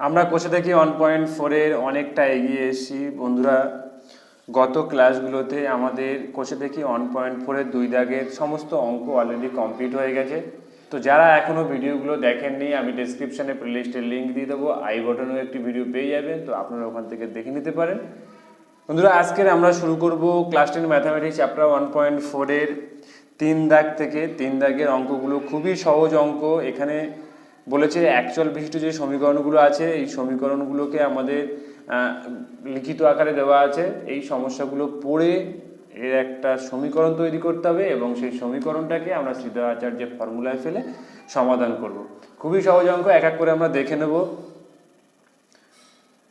আমরা কোষে দেখি 1.4 এর অনেকটা এগিয়ে এসেছি বন্ধুরা। গত ক্লাসগুলোতে আমাদের কোষে দেখি 1.4 এর 2 দাগের সমস্ত অঙ্ক অলরেডি কমপ্লিট হয়ে গেছে। তো যারা এখনও ভিডিওগুলো দেখেননি, আমি ডেসক্রিপশানে প্লেলিস্টের লিঙ্ক দিয়ে দেবো, আই বটনেও একটি ভিডিও পেয়ে যাবেন, তো আপনারা ওখান থেকে দেখে নিতে পারেন। বন্ধুরা, আজকের আমরা শুরু করব ক্লাস 10 ম্যাথামেটিক্স চ্যাপ্টার 1.4 এর 3 দাগ থেকে। 3 দাগের অঙ্কগুলো খুবই সহজ অঙ্ক। এখানে বলেছে অ্যাকচুয়াল বিশিষ্ট যে সমীকরণগুলো আছে, এই সমীকরণগুলোকে আমাদের লিখিত আকারে দেওয়া আছে। এই সমস্যাগুলো পড়ে এর একটা সমীকরণ তৈরি করতে হবে এবং সেই সমীকরণটাকে আমরা শ্রীধর আচার্যের ফর্মুলায় ফেলে সমাধান করব। খুবই সহজ অঙ্ক, এক এক করে আমরা দেখে নেব।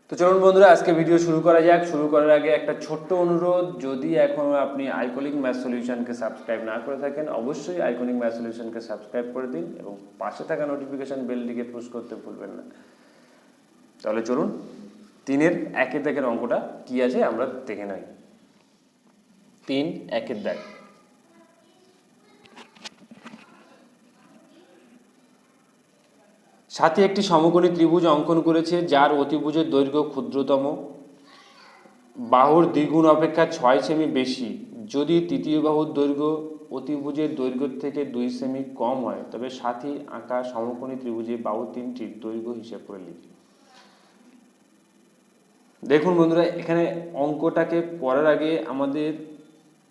তো চলুন বন্ধুরা, আজকে ভিডিও শুরু করা যাক। শুরু করার আগে একটা ছোট্ট অনুরোধ, যদি এখনও আপনি আইকনিক ম্যাথ সলিউশনকে সাবস্ক্রাইব না করে থাকেন, অবশ্যই আইকনিক ম্যাথ সলিউশনকে সাবস্ক্রাইব করে দিন এবং পাশে থাকা নোটিফিকেশন বেলটিকে পুশ করতে ভুলবেন না। তাহলে চলুন 3-এর 1 দাগের অঙ্কটা কি আছে আমরা দেখে নেই। 3-1 দাগ। সাথে একটি সমকোণী ত্রিভুজ অঙ্কন করেছে, যার অতিভুজের দৈর্ঘ্য ক্ষুদ্রতম, বাহুর দ্বিগুণ অপেক্ষা 6 সেমি বেশি। যদি তৃতীয় বাহুর দৈর্ঘ্য অতিভুজের দৈর্ঘ্যের থেকে 2 সেমি কম হয়, তবে সাথী আঁকা সমকোণী ত্রিভুজে বাহু তিনটির দৈর্ঘ্য হিসাব করে লিখি। দেখুন বন্ধুরা, এখানে অঙ্কটাকে করার আগে আমাদের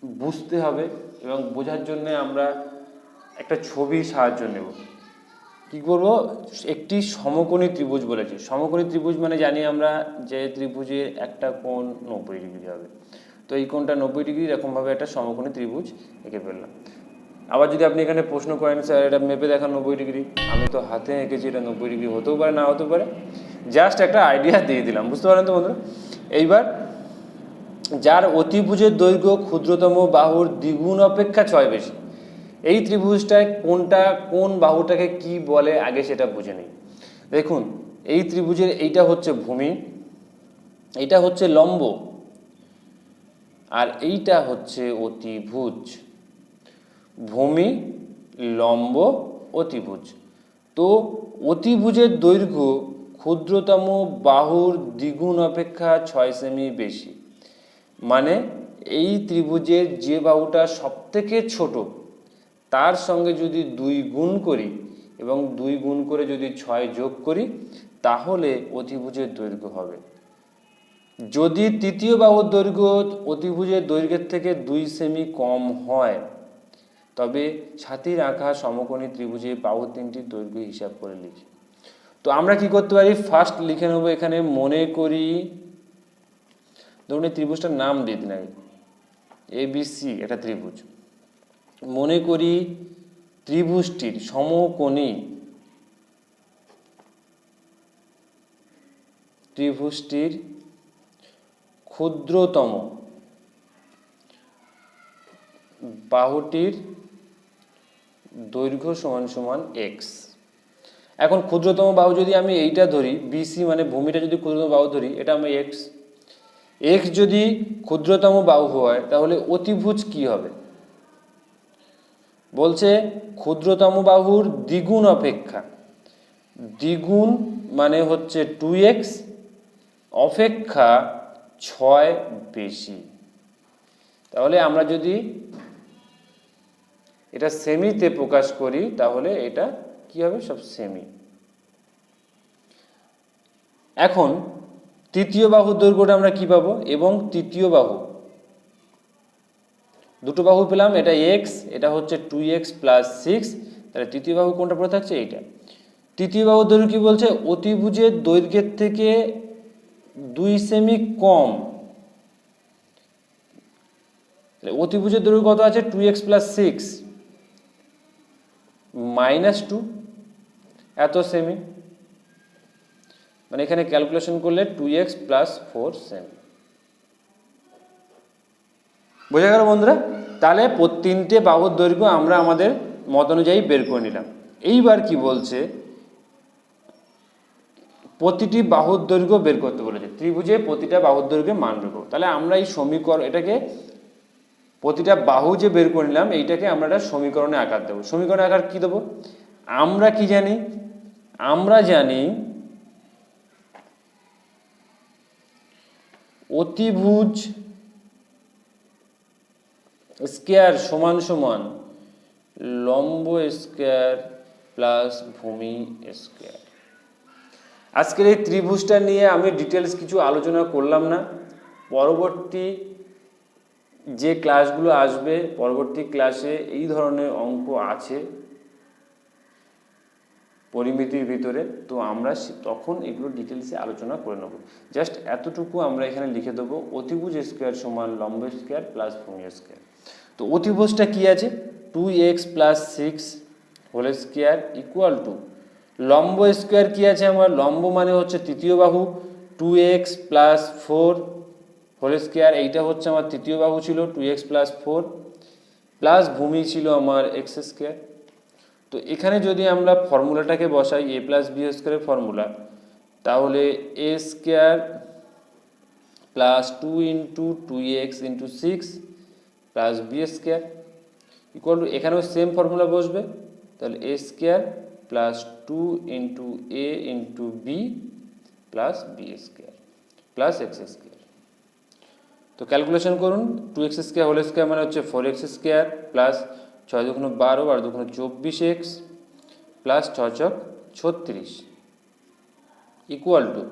বুঝতে হবে এবং বোঝার জন্য আমরা একটা ছবির সাহায্য নেব। কি করব? একটি সমকোণী ত্রিভুজ বলেছে। সমকোণী ত্রিভুজ মানে জানি আমরা যে ত্রিভুজের একটা কোণ 90 ডিগ্রি হবে। তো এই কোণটা 90 ডিগ্রি, এরকমভাবে একটা সমকোণী ত্রিভুজ এঁকে ফেললাম। আবার যদি আপনি এখানে প্রশ্ন করেন, স্যার এটা মেপে দেখান 90 ডিগ্রি, আমি তো হাতে এঁকেছি, এটা 90 ডিগ্রি হতেও পারে না হতে পারে, জাস্ট একটা আইডিয়া দিয়ে দিলাম। বুঝতে পারেন তো বন্ধুরা? এইবার যার অতিভুজের দৈর্ঘ্য ক্ষুদ্রতম বাহুর দ্বিগুণ অপেক্ষা 6 বেশি, এই ত্রিভুজটায় কোন বাহুটাকে কি বলে আগে সেটা বুঝে নিই। দেখুন, এই ত্রিভুজের এইটা হচ্ছে ভূমি, এইটা হচ্ছে লম্ব, আর এইটা হচ্ছে অতিভুজ। ভূমি, লম্ব, অতিভুজ। তো অতিভুজের দৈর্ঘ্য ক্ষুদ্রতম বাহুর দ্বিগুণ অপেক্ষা 6 সেমি বেশি, মানে এই ত্রিভুজের যে বাহুটা সবথেকে ছোট তার সঙ্গে যদি 2 গুণ করি এবং 2 গুণ করে যদি 6 যোগ করি, তাহলে অতিভুজের দৈর্ঘ্য হবে। যদি তৃতীয় বাহুর দৈর্ঘ্য অতিভুজের দৈর্ঘ্যের থেকে 2 সেমি কম হয়, তবে সাথীর আঁকা সমকোণী ত্রিভুজে বাহু তিনটির দৈর্ঘ্য হিসাব করে লিখি। তো আমরা কি করতে পারি? ফার্স্ট লিখে নেব এখানে, মনে করি, ধরুন এই ত্রিভুজটার নাম দিয়ে দিন আগে, ABC একটা ত্রিভুজ। মনে করি ত্রিভুজটির সমকোণী, ত্রিভুজটির ক্ষুদ্রতম বাহুটির দৈর্ঘ্য সমান সমান x। এখন ক্ষুদ্রতম বাহু যদি আমি এইটা ধরি, BC মানে ভূমিটা যদি ক্ষুদ্রতম বাহু ধরি, এটা আমি x। x যদি ক্ষুদ্রতম বাহু হয়, তাহলে অতিভুজ কি হবে? বলছে ক্ষুদ্রতম বাহুর দ্বিগুণ অপেক্ষা, দ্বিগুণ মানে হচ্ছে 2x অপেক্ষা 6 বেশি। তাহলে আমরা যদি এটা সেমিতে প্রকাশ করি, তাহলে এটা কি হবে? সব সেমি। এখন তৃতীয় বাহুর দৈর্ঘ্যটা আমরা কি পাবো? এবং তৃতীয় বাহু, দুটো বাহু পেলাম, এটা x, এটা হচ্ছে 2x + 6, তাহলে তৃতীয় বাহু কোনটা পড়ে থাকছে? এইটা। তৃতীয় বাহুর দৈর্ঘ্য কি বলছে? অতিভুজের দৈর্ঘ্যের থেকে 2 সেমি কম। অতিভুজের দৈর্ঘ্য কত আছে? 2x + 6 -2, এত সেমি। মানে এখানে ক্যালকুলেশন করলে 2x + 4 সেমি। বোঝা গেল বন্ধুরা? তাহলে 3টে বাহুর দৈর্ঘ্য আমরা আমাদের মত অনুযায়ী বের করে নিলাম। এইবার কি বলছে? প্রতিটি বাহুর দৈর্ঘ্য বের করতে বলেছে। ত্রিভুজে প্রতিটা বাহুর দৈর্ঘ্যে মান বের করব। তাহলে আমরা এই সমীকরণ, এটাকে প্রতিটা বাহু যে বের করে নিলাম, এইটাকে আমরা একটা সমীকরণে আকার দেবো। সমীকরণে আকার কি দেবো? আমরা কি জানি? আমরা জানি অতিভুজ স্কয়ার সমান সমান লম্ব স্কয়ার প্লাস ভূমি স্কয়ার। আজকের এই ত্রিভুজটা নিয়ে আমি ডিটেলস কিছু আলোচনা করলাম না। পরবর্তী যে ক্লাসগুলো আসবে, পরবর্তী ক্লাসে এই ধরনের অঙ্ক আছে পরিমিতির ভিতরে, তো আমরা তখন এগুলো ডিটেলসে আলোচনা করে নেব। জাস্ট এতটুকু আমরা এখানে লিখে দেবো, অতিভুজ স্কয়ার সমান লম্ব স্কয়ার প্লাস ভূমি স্কয়ার। তো অতিভুজটা কি আছে, 2x plus 6 whole square equal to লম্ব স্কয়ার কি আছে আমার, লম্ব মানে হচ্ছে তৃতীয় বাহু, 2x প্লাস 4 হোল স্কয়ার, এইটা হচ্ছে আমার তৃতীয় বাহু ছিল 2x প্লাস 4 প্লাস ভূমি ছিল আমার এক্স স্কয়ার। তো এখানে যদি আমরা ফর্মুলাটাকে বসাই a প্লাস বি স্কয়ারের ফর্মুলা, তাহলে a square plus 2 into 2x into 6 plus B square equal to, এখানেও সেম ফর্মুলা বসবে, তাহলে a square plus 2 into a into B plus B square plus X square. তো ক্যালকুলেশন করুন, 2x স্কয়ার হোল স্কয়ার মানে হচ্ছে 4x square plus 6 দুগুণ 12 12 দুগুণ 24x plus 6 ছক 36 ইকুয়াল টু,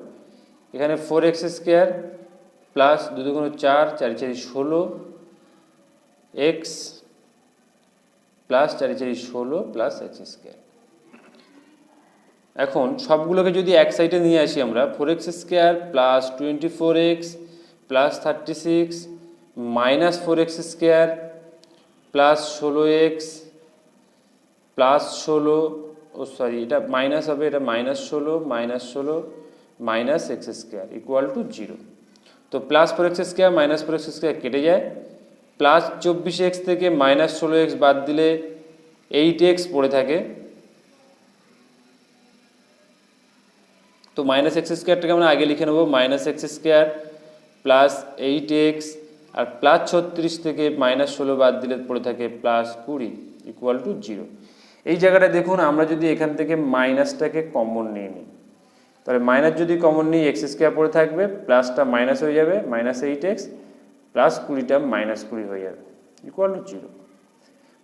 এখানে 4x স্কয়ার প্লাস 2 দুগুণ 4 4 4 16 x plus 4 4 16 plus x square. এখন সবগুলোকে যদি এক সাইডে নিয়ে আসি আমরা, 4x square plus 24x plus 36 minus 4x square plus 16x plus 16, এটা মাইনাস হবে, এটা -16 minus x square equal two 0। তো plus 4x square minus 4x square কেটে যায়, প্লাস 24x থেকে মাইনাস 16x বাদ দিলে 8x পড়ে থাকে, তো মাইনাস এক্স স্কোয়ারটাকে আমরা আগে লিখে নেবো, minus x square plus 8x আর প্লাস 36 থেকে মাইনাস 16 বাদ দিলে পড়ে থাকে প্লাস 20 ইকুয়াল টু 0। এই জায়গাটা দেখুন, আমরা যদি এখান থেকে মাইনাসটাকে কমন নিয়ে নিই, তাহলে মাইনাস যদি কমন নিই এক্স স্কোয়ার পড়ে থাকবে, প্লাসটা মাইনাস হয়ে যাবে, মাইনাস 8x প্লাস 20টা মাইনাস 20 হয়ে যাবে ইকুয়াল টু 0।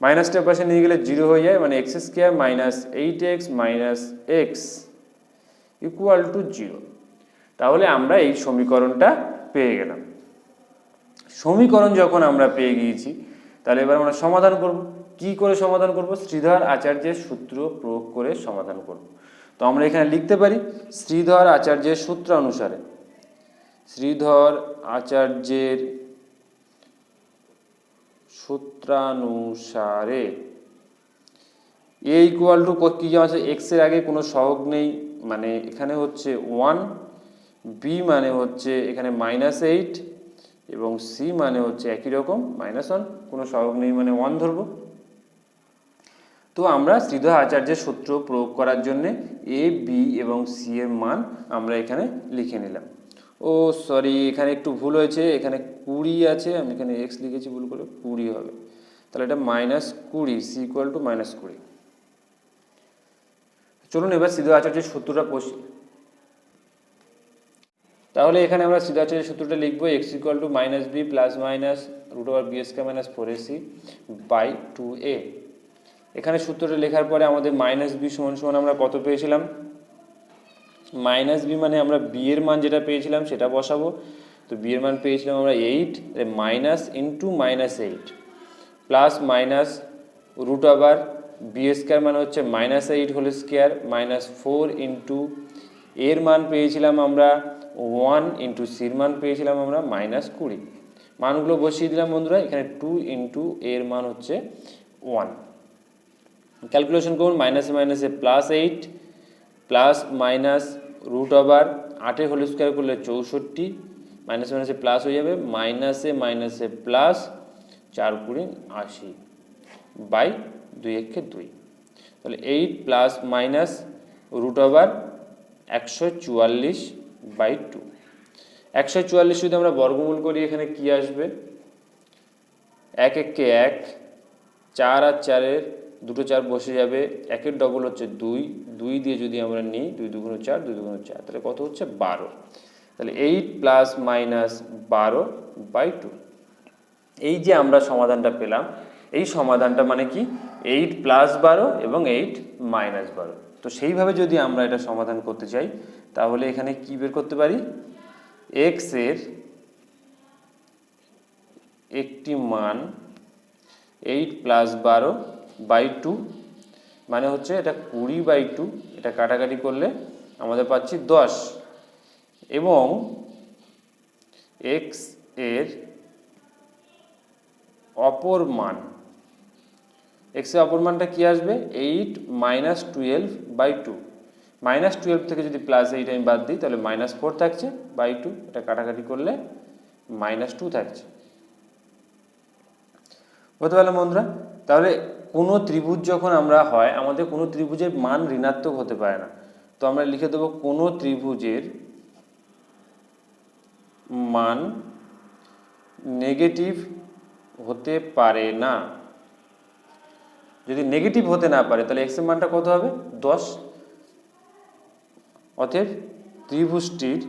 মাইনাসটার পাশে নিয়ে গেলে 0 হয়ে যায়, মানে x square minus 8x minus x equal two 0। তাহলে আমরা এই সমীকরণটা পেয়ে গেলাম। সমীকরণ যখন আমরা পেয়ে গিয়েছি, তাহলে এবার আমরা সমাধান করব। কি করে সমাধান করব? শ্রীধর আচার্যের সূত্র প্রয়োগ করে সমাধান করব। তো আমরা এখানে লিখতে পারি, শ্রীধর আচার্যের সূত্র অনুসারে, শ্রীধর আচার্যের সূত্রানুসারে a ইকুয়াল টু কি আছে, এক্স এর আগে কোনো সহগ নেই, মানে এখানে হচ্ছে 1, b মানে হচ্ছে এখানে -8 এবং c মানে হচ্ছে একই রকম -1, কোনো সহগ নেই মানে 1 ধরবো। তো আমরা শ্রীধর আচার্যের সূত্র প্রয়োগ করার জন্য a, b এবং c এর মান আমরা এখানে লিখে নিলাম। ও সরি, এখানে একটু ভুল হয়েছে, এখানে 20 আছে, আমি এখানে x লিখেছি ভুল করে, 20 হবে, তাহলে এটা -20, c ইকুয়াল টু -20। চলুন এবার শ্রীধর আচার্যের সূত্রটা কষি। তাহলে এখানে আমরা শ্রীধর আচার্যের সূত্রটা লিখবো, x equal to -b plus minus √b square minus 4ac by 2a। এখানে সূত্রটা লেখার পরে আমাদের -b সমান আমরা কত পেয়েছিলাম, -b মানে আমরা b এর মান যেটা পেয়েছিলাম সেটা বসাবো। তো b এর মান পেয়েছিলাম আমরা 8, minus into -8 plus minus √b square মানে হচ্ছে -8 হোল স্কয়ার মাইনাস 4 ইন্টু এর মান পেয়েছিলাম আমরা 1 ইন্টু সির মান পেয়েছিলাম আমরা -20। মানগুলো বসিয়ে দিলাম বন্ধুরা, এখানে 2 ইন্টু এর মান হচ্ছে 1। ক্যালকুলেশন করুন, মাইনাসে মাইনাসে +8 প্লাস মাইনাস √8 হোল স্কয়ার করলে 64, মাইনাসে মাইনাসে প্লাস হয়ে যাবে, মাইনাসে মাইনাসে প্লাস 4 × 80 বাই 2 × 2, তাহলে 8 প্লাস মাইনাস √144 বাই 2। 144 যদি আমরা বর্গমূল করি, এখানে কি আসবে, 1 1 কে 1, 4 আর 4 এর দুটো 4 বসে যাবে, 1 এর ডবল হচ্ছে 2, 2 দিয়ে যদি আমরা নিই 2 2 4, 2 2 4, তাহলে কত হচ্ছে 12। তাহলে 8 + -12/2। এই যে আমরা সমাধানটা পেলাম, এই সমাধানটা মানে কি 8 + 12 এবং 8 - 12। তো সেইভাবে যদি আমরা এটা সমাধান করতে চাই তাহলে এখানে কি বের করতে পারি, x এর একটি মান 8 + 12/2 মানে হচ্ছে এটা 20/2, এটা কাটাকাটি করলে আমাদের পাচ্ছি 10, এবং x এর অপর মান, x এর অপর মানটা কি আসবে 8 - 12/2। -12 থেকে যদি +8 আমি বাদ দিই তাহলে -4 থাকছে বাই 2, এটা কাটাকাটি করলে -2 থাকছে। বুঝতে পারলাম বন্ধুরা? তাহলে কোনো ত্রিভুজ যখন আমরা হয়, আমাদের কোনো ত্রিভুজের মান ঋণাত্মক হতে পারে না। তো আমরা লিখে দেবো কোনো ত্রিভুজের মান নেগেটিভ হতে পারে না। যদি নেগেটিভ হতে না পারে তাহলে x এর মানটা কত হবে 10। অতএব ত্রিভুজটির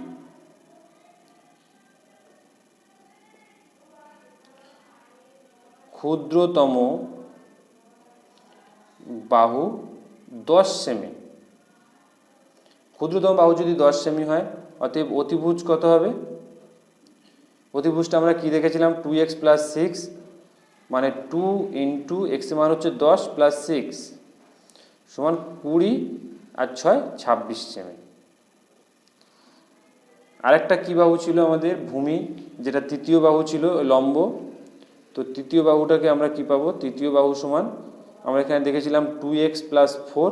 ক্ষুদ্রতম বাহু 10 সেমি। ক্ষুদ্রতম বাহু যদি 10 সেমি হয়, অতএব অতিভুজ কত হবে? অতিভুজটা আমরা কি দেখেছিলাম 2x + 6, মানে 2 × x এর মান হচ্ছে 10 + 6 সমান 20 আর 6 26 সেমি। আরেকটা কি বাহু ছিল আমাদের ভূমি, যেটা তৃতীয় বাহু ছিল লম্ব। তো তৃতীয় বাহুটাকে আমরা কি পাবো, তৃতীয় বাহু সমান আমরা এখানে দেখেছিলাম 2x + 4।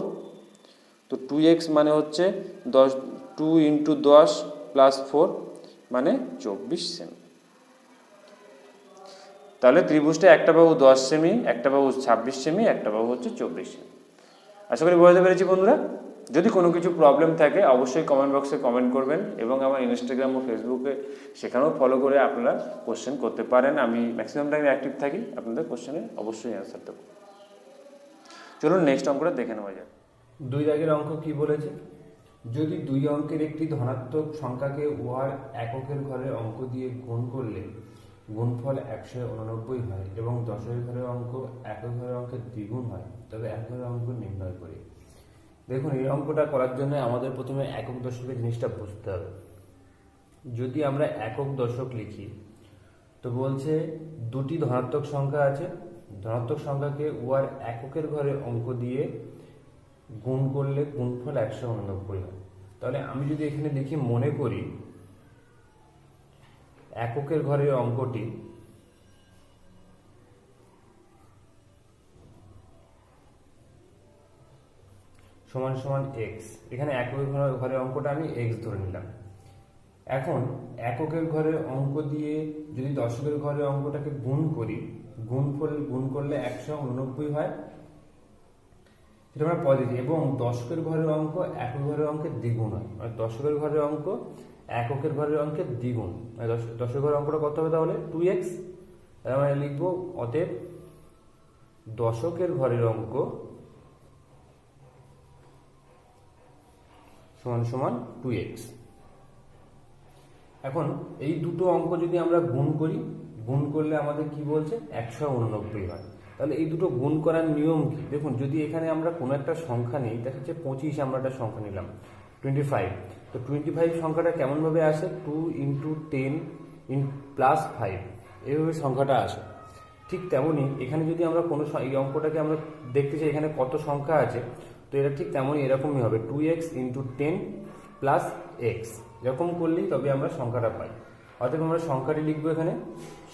তো 2x মানে হচ্ছে 2 × 10 + 4 মানে 24 সেমি। তাহলে ত্রিভুজটা একটা বাহু 10 সেমি, একটা বাহু 26 সেমি, একটা বাহু হচ্ছে 24 সেমি। আশা করি বুঝতে পেরেছি বন্ধুরা। যদি কোনো কিছু প্রবলেম থাকে অবশ্যই কমেন্ট বক্সে কমেন্ট করবেন, এবং আমার ইনস্টাগ্রাম ও ফেসবুকে সেখানেও ফলো করে আপনারা কোশ্চেন করতে পারেন। আমি ম্যাক্সিমাম টাইম অ্যাক্টিভ থাকি, আপনাদের কোশ্চেনে অবশ্যই অ্যান্সার দেবো। চলুন নেক্সট অঙ্কটা দেখে নেওয়া যাক। 2 দাগের অঙ্ক কি বলেছে, যদি 2 অঙ্কের একটি ধনাত্মক সংখ্যাকে উহার এককের ঘরের অঙ্ক দিয়ে গুণ করলে গুণফল 189 হয় এবং দশকের ঘরের অঙ্ক একক ঘরের অঙ্কের দ্বিগুণ হয়, তবে একক ঘরের অঙ্ক নির্ণয় করি। দেখুন, এই অঙ্কটা করার জন্য আমাদের প্রথমে একক দশকের জিনিসটা বুঝতে হবে। যদি আমরা একক দশক লিখি তো বলছে দুটি ধনাত্মক সংখ্যা আছে, ধনাত্মক সংখ্যাকে উহার এককের ঘরে অঙ্ক দিয়ে গুণ করলে গুণফল 189 হয়। তাহলে আমি যদি এখানে দেখি, মনে করি এককের ঘরের অঙ্কটি সমান সমান x, এখানে এককের ঘরের অঙ্কটা আমি x ধরে নিলাম। এখন এককের ঘরের অঙ্ক দিয়ে যদি দশকের ঘরের অঙ্কটাকে গুণ করি, গুণ করলে 189 হয়, এটা আমরা পজিটিভ, এবং দশকের ঘরের অঙ্ক একক ঘরের অঙ্কের দ্বিগুণ হয়, মানে দশকের ঘরের অঙ্ক এককের ঘরের অঙ্কের দ্বিগুণ, মানে দশকের ঘরের অঙ্কটা কত হবে তাহলে 2x। তাহলে আমরা লিখবো অতএব দশকের ঘরের অঙ্ক সমান সমান 2x। এখন এই দুটো অঙ্ক যদি আমরা গুণ করি, গুণ করলে আমাদের কি বলছে 189 হয়। তাহলে এই দুটো গুণ করার নিয়ম কি? দেখুন, যদি এখানে আমরা কোনো একটা সংখ্যা নিই, দেখা যাচ্ছে 25, আমরা একটা সংখ্যা নিলাম 25, তো 25 সংখ্যাটা কেমনভাবে আসে 2 × 10 + 5, এইভাবে সংখ্যাটা আসে। ঠিক তেমনই এখানে যদি আমরা কোনো এই অঙ্কটাকে আমরা দেখতে চাই এখানে কত সংখ্যা আছে, তো এটা ঠিক তেমনই এরকমই হবে 2x × 10 + x, এরকম করলেই তবে আমরা সংখ্যাটা পাই। অর্থাৎ আমরা সংখ্যাটি লিখবো এখানে,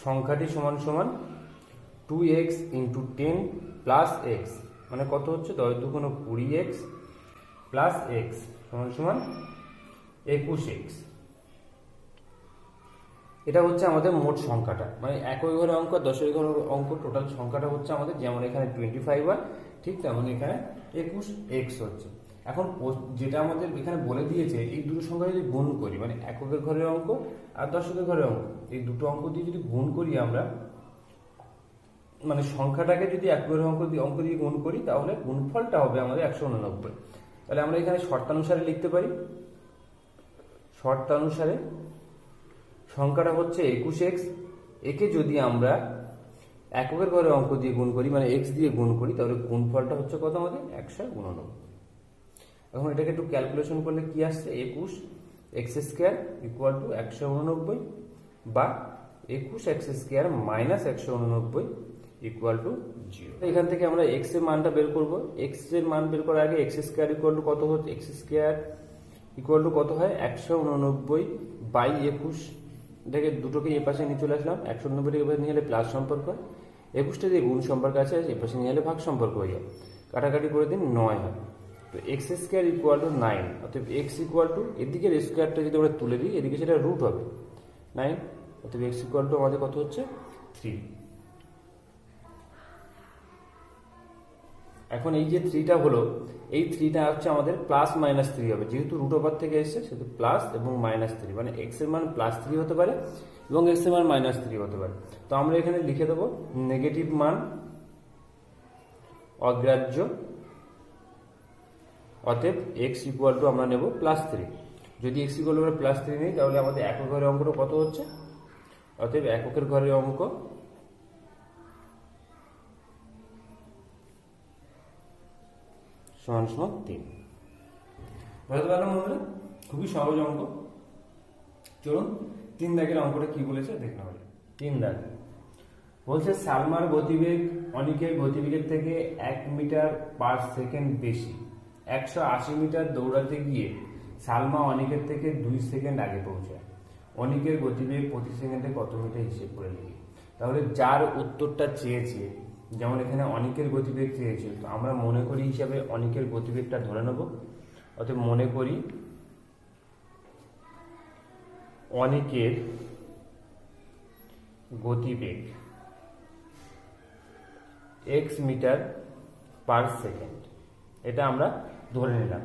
সংখ্যাটি সমান সমান 2x × 10 + x, মানে কত হচ্ছে 10 × 2 = 20x + x সমান সমান 21x। এটা হচ্ছে আমাদের মোট সংখ্যাটা, মানে একই ঘরের অঙ্ক আর দশের ঘরের অঙ্ক টোটাল সংখ্যাটা হচ্ছে আমাদের, যেমন এখানে 25 হয় ঠিক তেমন এখানে 21x হচ্ছে। এখন যেটা আমাদের এখানে বলে দিয়েছে, এই দুটো সংখ্যা যদি গুণ করি, মানে এককের ঘরের অঙ্ক আর দশকের ঘরের অঙ্ক, এই দুটো অঙ্ক দিয়ে যদি গুণ করি আমরা, মানে সংখ্যাটাকে যদি এককের অঙ্ক দিয়ে গুণ করি তাহলে গুণফলটা হবে আমাদের 189। তাহলে আমরা এখানে শর্তানুসারে লিখতে পারি, শর্তানুসারে সংখ্যাটা হচ্ছে 21x, একে যদি আমরা এককের ঘরে অঙ্ক দিয়ে গুণ করি মানে x দিয়ে গুণ করি তাহলে গুণফলটা হচ্ছে কত আমাদের 189। এখন এটাকে একটু ক্যালকুলেশন করলে কি আসছে, 21x স্কোয়ার ইকুয়াল টু 189 বা 21x square minus 189 equal to 0। এখান থেকে আমরা x এর মানটা বের করব। x এর মান বের করার আগে x স্কোয়ার ইকুয়াল টু কত হচ্ছে, x স্কোয়ার ইকুয়াল টু কত হয় 189 বাই 21, এটাকে দুটোকে এ পাশে নিয়ে চলে আসলাম, 189 এ নিয়ে এলে প্লাস সম্পর্ক, 21টা দিয়ে গুণ সম্পর্ক আছে, এ পাশে নিয়ে এলে ভাগ সম্পর্ক হয়ে যায়, কাটাকাটি করে দিন 9 হয়। তো এক্স স্কোয়ার ইকুয়াল টু 9, অর্থাৎ এক্স ইকুয়াল টু এদিকের স্কোয়ারটা যদি আমরা তুলে দিই এদিকে সেটা রুট হবে 9, অর্থাৎ এক্স ইকুয়াল টু আমাদের কত হচ্ছে 3। এখন এই যে 3টা হলো, এই 3টা হচ্ছে আমাদের প্লাস মাইনাস 3 হবে, যেহেতু রুট ওভার থেকে এসেছে সেহেতু প্লাস এবং মাইনাস 3, মানে এক্স এর মান প্লাস 3 হতে পারে এবং এক্স এর মান মাইনাস 3 হতে পারে। তো আমরা এখানে লিখে দেবো নেগেটিভ মান অগ্রাহ্য, অতএব x ইকুয়াল টু আমরা নেব +3। যদি x ইকুয়াল টু +3 নিই তাহলে আমাদের একক ঘরের অঙ্কটা কত হচ্ছে, অতএব এককের ঘরের অঙ্ক সমান সমান 3। বুঝতে পারলাম বন্ধুরা, খুবই সহজ অঙ্ক। চলুন 3 দাগের অঙ্কটা কি বলেছে দেখে নেওয়া যাক। 3 দাগ বলছে সালমার গতিবেগ অনিকের গতিবেগের থেকে 1 মিটার পার সেকেন্ড বেশি, 180 মিটার দৌড়াতে গিয়ে সালমা অনিকের থেকে 2 সেকেন্ড আগে পৌঁছায়, অনিকের গতিবেগ প্রতি সেকেন্ডে কত মিটার হিসেব করে লিখি। তাহলে যার উত্তরটা চেয়েছে, যেমন এখানে অনিকের গতিবেগ চেয়েছে, তো আমরা মনে করি হিসাবে অনিকের গতিবেগটা ধরে নেব। অতএব মনে করি অনিকের গতিবেগ x মিটার পার সেকেন্ড, এটা আমরা ধরে নিলাম।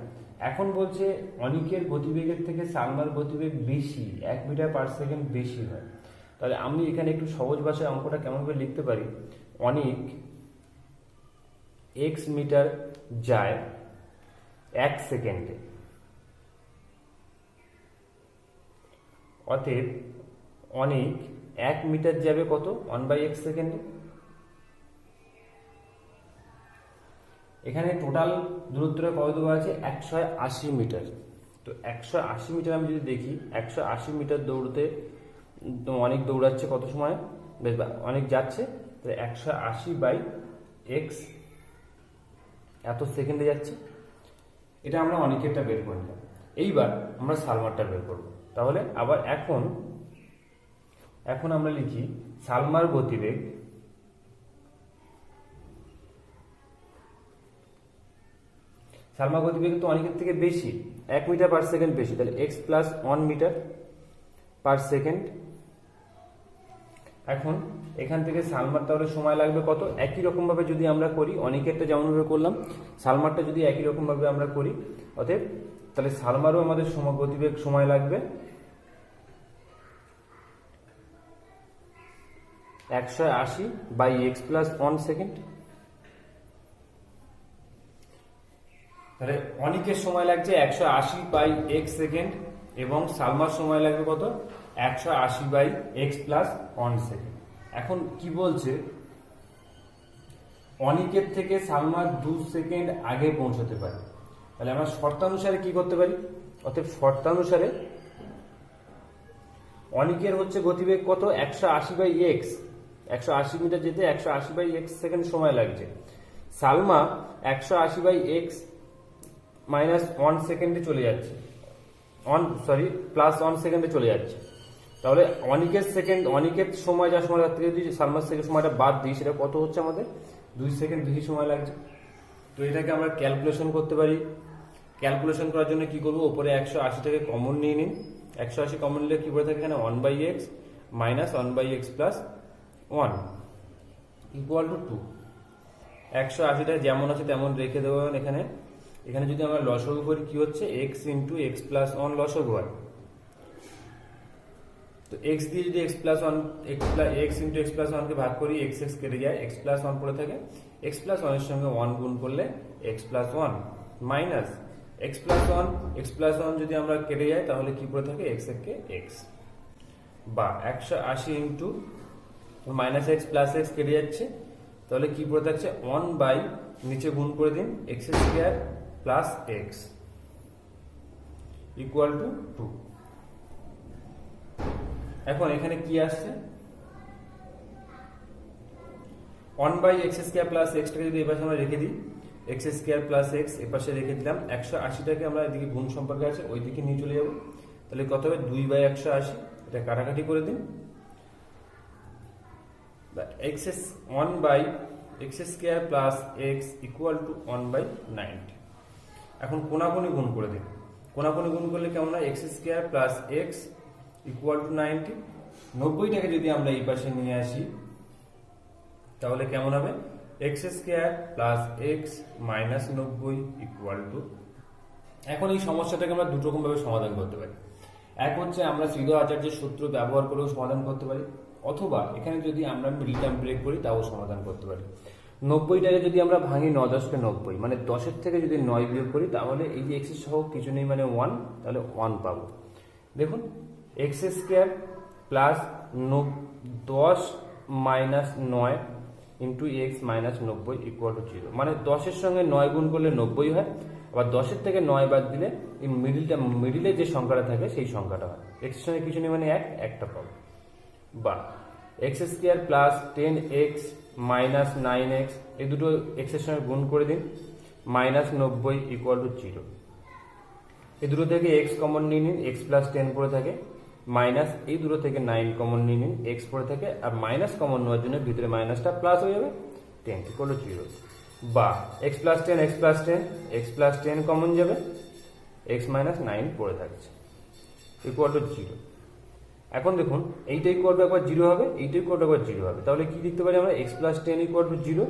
এখন বলছে অনিকের গতিবেগের থেকে সালমার গতিবেগ বেশি, 1 মিটার পার সেকেন্ড বেশি হয়। তাহলে আমি এখানে একটু সহজ ভাষায় অঙ্কটা কেমন করে লিখতে পারি, অনিক x মিটার যায় 1 সেকেন্ডে, অতএব অনিক 1 মিটার যাবে কত 1/x সেকেন্ডে। এখানে টোটাল দূরত্বটা কত দেওয়া আছে 180 মিটার। তো 180 মিটার আমি যদি দেখি, 180 মিটার দৌড়তে অনেক দৌড়াচ্ছে কত সময়, বেশ অনেক যাচ্ছে, তো 180/x এত সেকেন্ডে যাচ্ছে। এটা আমরা অনেকেরটা বের করে নিলাম। এইবার আমরা সালমারটা বের করব। তাহলে আবার এখন আমরা লিখি সালমার গতিবেগ তো অনেকের থেকে বেশি, 1 মিটার পার সেকেন্ড বেশি, তাহলে x plus 1 metre per second. এখন এখান থেকে সালমার তাহলে সময় লাগবে কত, একই রকম ভাবে যদি আমরা করি, অনেকেরটা যেমনভাবে করলাম সালমারটা যদি একই রকম ভাবে আমরা করি, অতএব তাহলে সালমারও আমাদের গতিবেগ সময় লাগবে 180/x প্লাস 1 সেকেন্ড। তাহলে অনিকের সময় লাগছে 180/x সেকেন্ড এবং সালমার সময় লাগবে কত 180/x প্লাস 1 সেকেন্ড। এখন কি বলছে, অনিকের থেকে সালমার 2 সেকেন্ড আগে পৌঁছতে পারে। তাহলে আমরা শর্তানুসারে কি করতে পারি, অতএব শর্তানুসারে অনিকের হচ্ছে গতিবেগ কত 180/x, 180 মিটার যেতে 180/x সেকেন্ড সময় লাগছে, সালমা 180/x মাইনাস 1 সেকেন্ডে চলে যাচ্ছে, প্লাস 1 সেকেন্ডে চলে যাচ্ছে। তাহলে অনিকের সময় যা সময় লাগছে যদি সালমার থেকে সময়টা বাদ দিই সেটা কত হচ্ছে আমাদের 2 সেকেন্ড বেশি সময় লাগছে। তো এটাকে আমরা ক্যালকুলেশন করতে পারি। ক্যালকুলেশন করার জন্য কি করব, উপরে 180 থেকে কমন নিয়ে নিন, 180 কমন নিলে কি পড়ে থাকে এখানে 1/x minus 1/x plus 1 equal to 2। 180টা যেমন আছে তেমন রেখে দেবো। এখানে যদি আমরা লসাগু করি কি হচ্ছে x ইন্টু এক্স প্লাস 1 লসাগু হয়। তো x দিয়ে যদি x plus 1 x into x plus 1 কে ভাগ করি, x কেটে যায়, x প্লাস 1 পড়ে থাকে, x প্লাস 1 এর সঙ্গে 1 গুণ করলে x plus 1 minus x plus one যদি আমরা কেটে যাই তাহলে কি পড়ে থাকে এক্স একে এক্স, বা 180 into minus x plus x কেটে যাচ্ছে, তাহলে কি পড়ে থাকছে 1 বাই নিচে গুণ করে দিন x square plus X equal two 2। এখন এখানে কি আসছে 1 বাই এক্স স্কোয়ার প্লাস এক্সটাকে যদি এপাশে আমরা রেখে দিই, এক্স স্কোয়ার প্লাস এক্স এপাশে রেখে দিলাম, 180টাকে আমরা এদিকে গুণ সম্পর্কে আছে ওই দিকে নিয়ে চলে যাবো, তাহলে কত হবে 2 বাই 180, এটা কাটাকাটি করে দিন, X 1 by X square plus X equal to 1 by 90। এখন কোনাকুনি গুণ করে দিন, কোনাকুনি গুণ করলে কেমন হয় x square plus X equal two 90। 90টাকে যদি আমরা এই পাশে নিয়ে আসি তাহলে কেমন হবে x square plus x minus 90 equal to. এখন এই সমস্যাটাকে আমরা দুটো রকম ভাবে সমাধান করতে পারি। এক হচ্ছে আমরা শ্রীধর আচার্যের সূত্র ব্যবহার করেও সমাধান করতে পারি, অথবা এখানে যদি আমরা মিডল টার্ম ব্রেক করি তাও সমাধান করতে পারি। 90টাকে যদি আমরা ভাঙি 9 10কে 90, মানে 10-এর থেকে যদি 9 বিয়োগ করি তাহলে এই যে এক্স সহ কিছু নেই মানে 1, তাহলে 1 পাবো। দেখুন x square plus 10 minus 9 into x minus 90 equal to 0, মানে 10-এর সঙ্গে 9 গুণ করলে 90 হয়, আবার 10-এর থেকে 9 বাদ দিলে এই মিডিলে যে সংখ্যাটা থাকে সেই সংখ্যাটা হয়। এক্স এর সঙ্গে কিছু নেই মানে 1টা পাবো, বা x square plus 10x minus 9x এই দুটো এক্স এর সঙ্গে গুণ করে দিন, মাইনাস 90 ইকুয়াল টু 0। এই দুটো থেকে এক্স কমন নিয়ে নিন, এক্স প্লাস 10 পড়ে থাকে, মাইনাস এই দুটো থেকে 9 কমন নিয়ে নিন, এক্স পড়ে থাকে, আর মাইনাস কমন নেওয়ার জন্য ভিতরে মাইনাসটা প্লাস হয়ে যাবে 10 ইকুয়াল টু 0, বা এক্স প্লাস 10 কমন যাবে, এক্স মাইনাস 9 পড়ে থাকছে ইকুয়াল টু 0। এখন দেখুন এইটা ইকুয়াল টু একবার 0 হবে, এইটা ইকুয়াল টু একবার 0 হবে, তাহলে কি লিখতে পারি আমরা এক্স প্লাস 10 ইকুয়াল টু 0,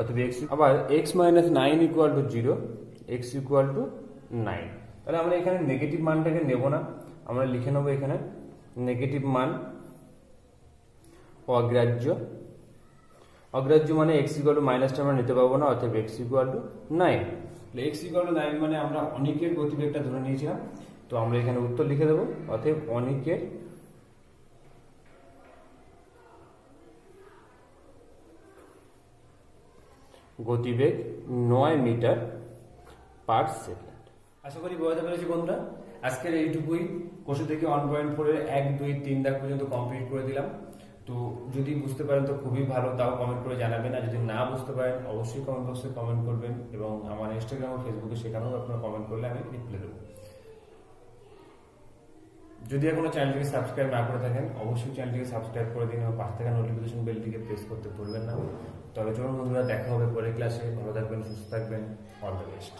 অথবা এক্স আবার x minus 9 equal to 0, x equal two 9। তাহলে আমরা এখানে নেগেটিভ মানটাকে নেব না, আমরা লিখে নেবো এখানে নেগেটিভ মান অগ্রাহ্য, অগ্রাহ্য মানে এক্স ইকুয়াল টু মাইনাসটা আমরা নিতে পারবো না, অথবা x equal two 9। X equal two 9 মানে আমরা অনিকের গতিবেগটা ধরে নিয়েছিলাম, তো আমরা এখানে উত্তর লিখে দেবো, অতএব অনিকের গতিবেগ 9 মিটার পার সেকেন্ড। আশা করি বোঝাতে পেরেছি বন্ধুরা। আজকের এইটুকুই, কোর্সে থেকে 1.4 এর 1 2 3 দাগ পর্যন্ত কমপ্লিট করে দিলাম। তো যদি বুঝতে পারেন তো খুবই ভালো, তাও কমেন্ট করে জানাবেন, আর যদি না বুঝতে পারেন অবশ্যই কমেন্ট বক্সে কমেন্ট করবেন, এবং আমার ইনস্টাগ্রাম ও ফেসবুকে সেখানেও আপনারা কমেন্ট করলে আমি রিপ্লাই দেবো। যদি এখনো চ্যানেলটিকে সাবস্ক্রাইব না করে থাকেন অবশ্যই চ্যানেলটিকে সাবস্ক্রাইব করে দিন, এবং পাশে থাকা নোটিফিকেশন বেলটিকে প্রেস করতে ভুলবেন না। তবে চলুন বন্ধুরা, দেখা হবে পরের ক্লাসে। ভালো থাকবেন, সুস্থ থাকবেন, অল দ্য বেস্ট।